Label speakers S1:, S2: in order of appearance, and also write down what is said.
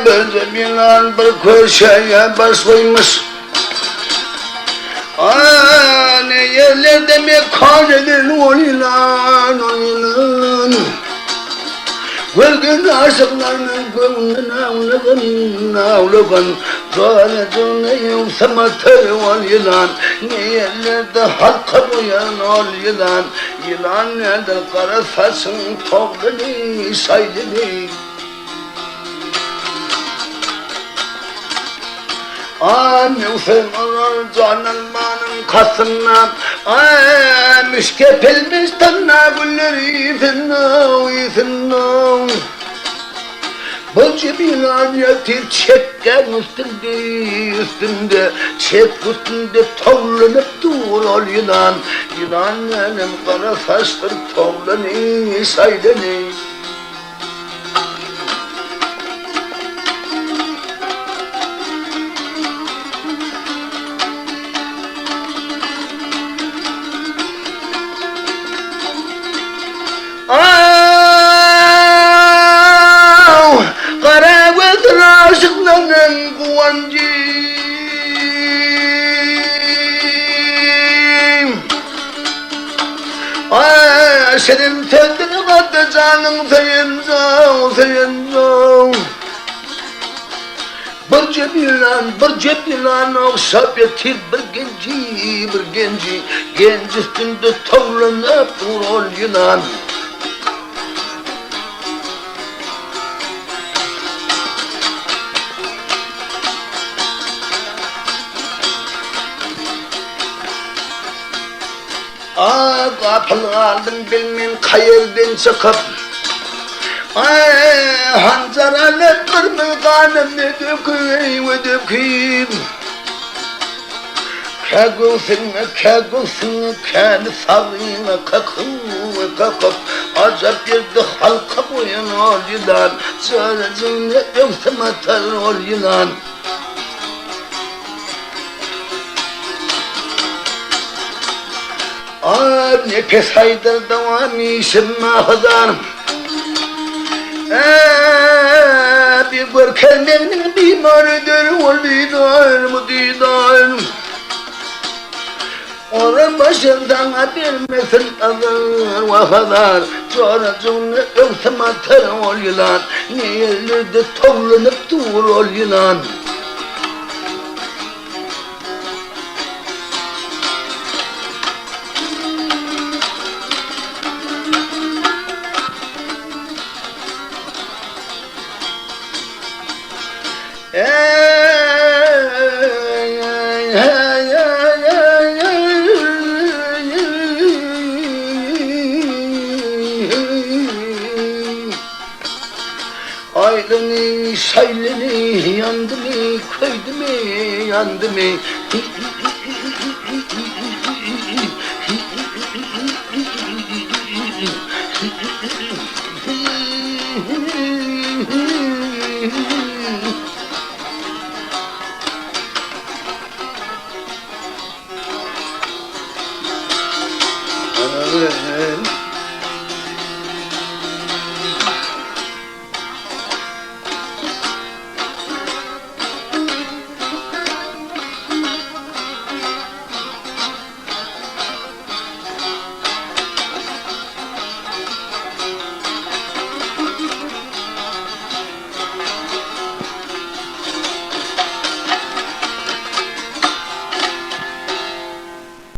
S1: Böyle bilen bir köşeye baş koymuş. Ne yerlerde mekanedir ol ilan, ol ilan. Gölgün aşıklarının gönlüne ağlıgan Zanetine yumsamatır ol yılan. Ne yerlerde halka boyan ol yılan. Yılan nedir kara saçın toplunu saydını. Müfem olur cananmanın kasına. Müşkepilmiş tanna gülleri finnav. Bolca bir adyetir çekken üstünde çek üstünde tavlanıp dur ol yılan. Yılan benim kara saçtır tavlanı saydını. Kara gözlü aşıkların kuvancı. Senin kendini kattı canın sayınca. Bir cebilan okşap yatir bir genci. Genç üstünde tavlanıp dur ol yılan. Kapını aldım bilmem kayırdan çıkıp. Hanzaralı kırmızı kanımı döküyüm. Kegülsün kendi sarıyla kakıp. Acap yerde halka boyan ol yılan. Söyleyeceğine yoksa matar ol yılan. Nefes aydır devam işim mahzarım. Bir görkemlerin bimarıdır ol didar. Onun başından bilmesin azar vahadar. Çoğracığını yoksa matar ol yılan. Ne yerlerde tavlanıp dur ol yılan. Aydını, şaylını, yandı mı, köydü mü, yandı mı?